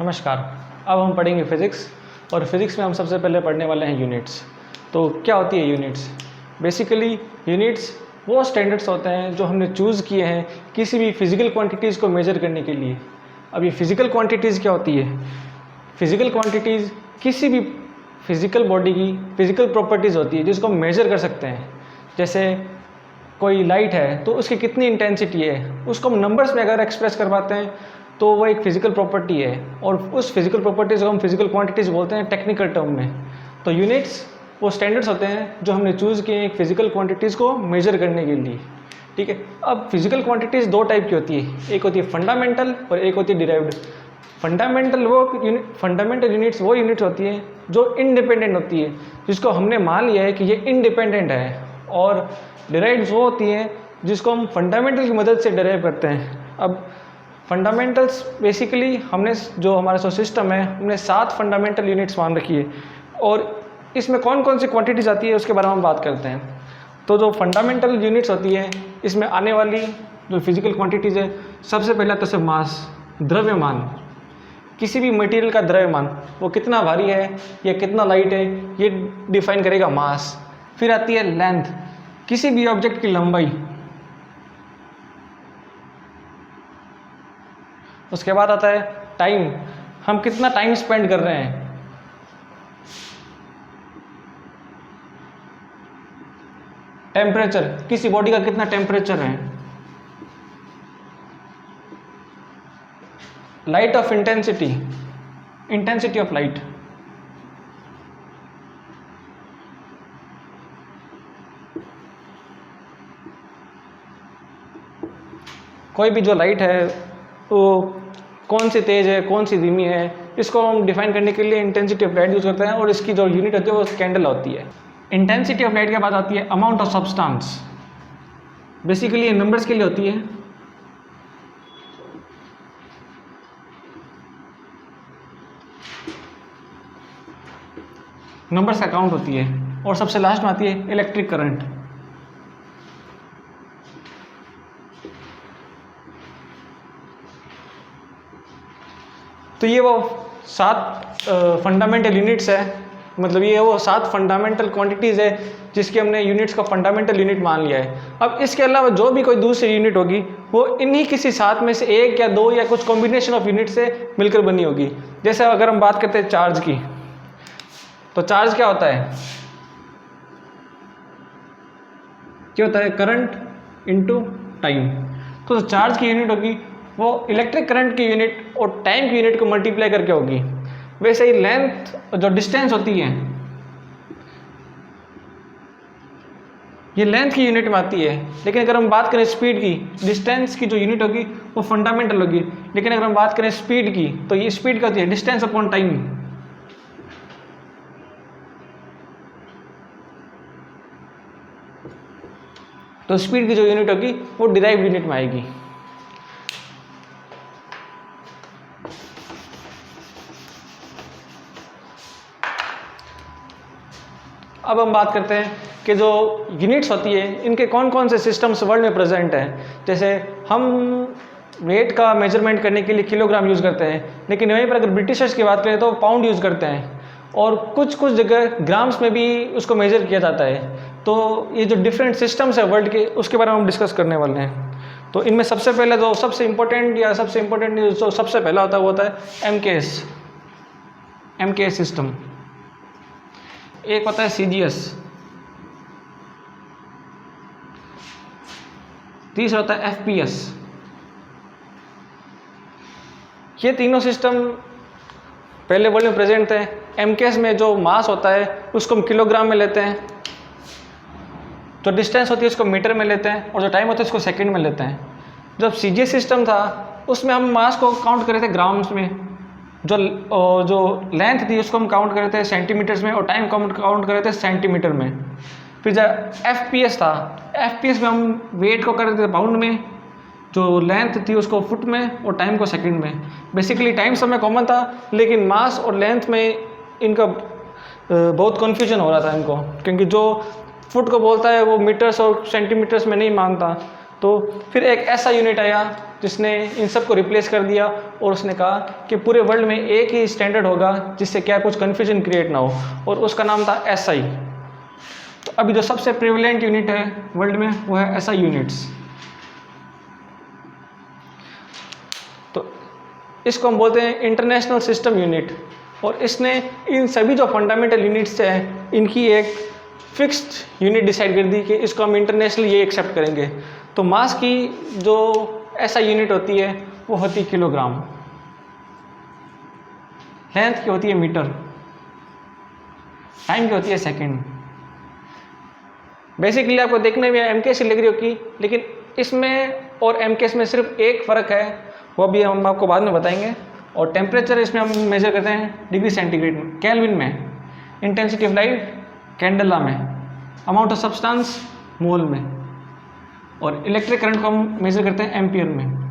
नमस्कार। अब हम पढ़ेंगे फिज़िक्स और फिज़िक्स में हम सबसे पहले पढ़ने वाले हैं यूनिट्स। तो क्या होती है यूनिट्स? बेसिकली यूनिट्स वो स्टैंडर्ड्स होते हैं जो हमने चूज़ किए हैं किसी भी फिज़िकल क्वांटिटीज़ को मेजर करने के लिए। अब ये फिज़िकल क्वांटिटीज़ क्या होती है? फिज़िकल क्वांटिटीज़ किसी भी फिज़िकल बॉडी की फिज़िकल प्रॉपर्टीज़ होती है जिसको हम मेजर कर सकते हैं। जैसे कोई लाइट है तो उसकी कितनी इंटेंसिटी है, उसको हम नंबर्स में अगर एक्सप्रेस कर पाते हैं तो वो एक फ़िज़िकल प्रॉपर्टी है, और उस फिज़िकल प्रॉपर्टीज़ को हम फिज़िकल क्वांटिटीज़ बोलते हैं टेक्निकल टर्म में। तो यूनिट्स वो स्टैंडर्ड्स होते हैं जो हमने चूज़ किए एक फ़िज़िकल क्वांटिटीज़ को मेजर करने के लिए। ठीक है। अब फिज़िकल क्वांटिटीज़ दो टाइप की होती है, एक होती है फंडामेंटल और एक होती है डिराइव्ड। फंडामेंटल यूनिट्स वो यूनिट्स होती हैं जो इंडिपेंडेंट होती है, जिसको हमने मान लिया है कि ये इंडिपेंडेंट है, और डिराइव्ड वो होती हैं जिसको हम फंडामेंटल की मदद से डिराइव करते हैं। अब फंडामेंटल्स बेसिकली हमने जो हमारा जो सिस्टम है हमने 7 फंडामेंटल यूनिट्स मान रखी है, और इसमें कौन कौन सी क्वांटिटीज आती है उसके बारे में हम बात करते हैं। तो जो फंडामेंटल यूनिट्स होती है इसमें आने वाली जो फिजिकल क्वांटिटीज़ है, सबसे पहला तो सिर्फ मास, द्रव्यमान। किसी भी मटेरियल का द्रव्यमान वो कितना भारी है या कितना लाइट है ये डिफाइन करेगा मास। फिर आती है लेंथ, किसी भी ऑब्जेक्ट की लंबाई। उसके बाद आता है टाइम, हम कितना टाइम स्पेंड कर रहे हैं। टेम्परेचर, किसी बॉडी का कितना टेम्परेचर है। Light of intensity, intensity of light. कोई भी जो लाइट है वो कौन सी तेज है कौन सी धीमी है, इसको हम डिफाइन करने के लिए इंटेंसिटी ऑफ लाइट यूज करते हैं, और इसकी जो यूनिट होती है वो कैंडल होती है। इंटेंसिटी ऑफ लाइट के बाद आती है अमाउंट ऑफ सब्सटेंस। बेसिकली ये नंबर्स के लिए होती है। नंबर्स का काउंट होती है। और सबसे लास्ट में आती है इलेक्ट्रिक करंट। तो ये वो 7 फंडामेंटल यूनिट्स है, मतलब ये वो 7 फंडामेंटल क्वांटिटीज़ है जिसकी हमने यूनिट्स का फंडामेंटल यूनिट मान लिया है। अब इसके अलावा जो भी कोई दूसरी यूनिट होगी वो इन्हीं किसी 7 में से एक या दो या कुछ कॉम्बिनेशन ऑफ यूनिट से मिलकर बनी होगी। जैसे अगर हम बात करते हैं चार्ज की, तो चार्ज क्या होता है? क्या होता है? Current into time. तो चार्ज की यूनिट होगी वो इलेक्ट्रिक करंट की यूनिट और टाइम की यूनिट को मल्टीप्लाई करके होगी। वैसे ही लेंथ, जो डिस्टेंस होती है, ये लेंथ की यूनिट में आती है। लेकिन अगर हम बात करें स्पीड की, डिस्टेंस की जो यूनिट होगी वो फंडामेंटल होगी। लेकिन अगर हम बात करें स्पीड की, तो ये स्पीड क्या होती है? Distance upon time. तो स्पीड की जो यूनिट होगी वो डिराइव्ड यूनिट में आएगी। अब हम बात करते हैं कि जो यूनिट्स होती है इनके कौन कौन से सिस्टम्स वर्ल्ड में प्रेजेंट हैं। जैसे हम वेट का मेजरमेंट करने के लिए किलोग्राम यूज़ करते हैं, लेकिन वहीं पर अगर ब्रिटिशर्स की बात करें तो पाउंड यूज़ करते हैं, और कुछ कुछ जगह ग्राम्स में भी उसको मेजर किया जाता है। तो ये जो डिफरेंट सिस्टम्स है वर्ल्ड के, उसके बारे में हम डिस्कस करने वाले हैं। तो इनमें सबसे पहले जो सबसे इम्पोर्टेंट जो सबसे पहला होता है वो होता है एमकेएस सिस्टम। एक होता है सीजीएस, तीसरा होता है एफपीएस। ये तीनों सिस्टम पहले वर्ल्ड में प्रेजेंट थे। एमकेएस में जो मास होता है उसको हम किलोग्राम में लेते हैं, जो डिस्टेंस होती है उसको मीटर में लेते हैं, और जो टाइम होता है उसको सेकंड में लेते हैं। जब सीजीएस सिस्टम था उसमें हम मास को काउंट कर रहे थे ग्राम्स में, जो लेंथ थी उसको हम काउंट कर रहे थे सेंटीमीटर्स में, और टाइम काउंट कर रहे थे सेंटीमीटर में। फिर जब एफपीएस था, एफपीएस में हम वेट को कर रहे थे पाउंड में, जो लेंथ थी उसको फुट में, और टाइम को सेकंड में। बेसिकली टाइम सब में कॉमन था, लेकिन मास और लेंथ में इनका बहुत कन्फ्यूजन हो रहा था इनको, क्योंकि जो फुट को बोलता है वो मीटर्स और सेंटीमीटर्स में नहीं मानता, तो फिर एक ऐसा यूनिट आया जिसने इन सब को रिप्लेस कर दिया और उसने कहा कि पूरे वर्ल्ड में एक ही स्टैंडर्ड होगा जिससे क्या कुछ कन्फ्यूजन क्रिएट ना हो, और उसका नाम था SI। तो अभी जो सबसे प्रिविलेंट यूनिट है वर्ल्ड में वो है SI यूनिट्स। तो इसको हम बोलते हैं इंटरनेशनल सिस्टम यूनिट, और इसने इन सभी जो फंडामेंटल यूनिट्स हैं इनकी एक फिक्स्ड यूनिट डिसाइड कर दी कि इसको हम इंटरनेशनली ये एक्सेप्ट करेंगे। तो मास की जो SI यूनिट होती है वो होती है किलोग्राम, लेंथ की होती है मीटर, टाइम की होती है सेकंड। बेसिकली आपको देखने में MK से लग रही होगी, लेकिन इसमें और MK में सिर्फ एक फ़र्क है, वो भी हम आपको बाद में बताएंगे। और टेम्परेचर इसमें हम मेजर करते हैं डिग्री सेंटीग्रेड में, केल्विन में, इंटेंसिटी ऑफ लाइट कैंडेला में, अमाउंट ऑफ सब्सटेंस मोल में, और इलेक्ट्रिक करंट को हम मेजर करते हैं एम्पियर में।